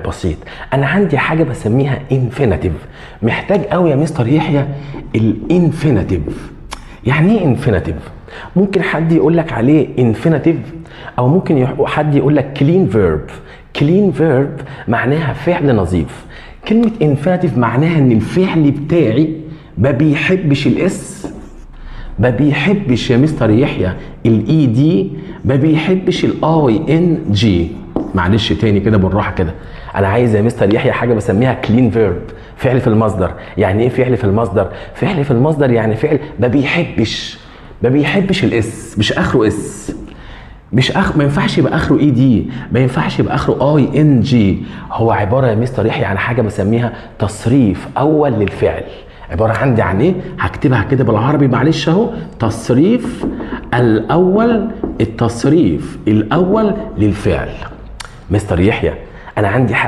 بسيط. انا عندي حاجه بسميها انفينيتيف. محتاج قوي يا مستر يحيى الانفينيتيف. يعني ايه انفينيتيف؟ ممكن حد يقول لك عليه انفينيتيف، او ممكن حد يقول لك كلين فيرب. كلين فيرب معناها فعل نظيف. كلمه انفينيتيف معناها ان الفعل بتاعي ما بيحبش الاس، ما بيحبش يا مستر يحيى الاي دي، ما بيحبش الاي ان جي. معلش تاني كده بالراحه كده. انا عايز يا مستر يحيى حاجه بسميها كلين فيرب، فعل في المصدر. يعني ايه فعل في المصدر؟ فعل في المصدر يعني فعل ما بيحبش الاس، مش اخره اس، ما ينفعش يبقى اخره اي دي، ما ينفعش يبقى اخره اي ان جي. هو عباره يا مستر يحيى عن حاجه بسميها تصريف اول للفعل. عباره عندي عن ايه؟ هكتبها كده بالعربي معلش اهو. تصريف الاول، التصريف الاول للفعل. مستر يحيى انا عندي حاجه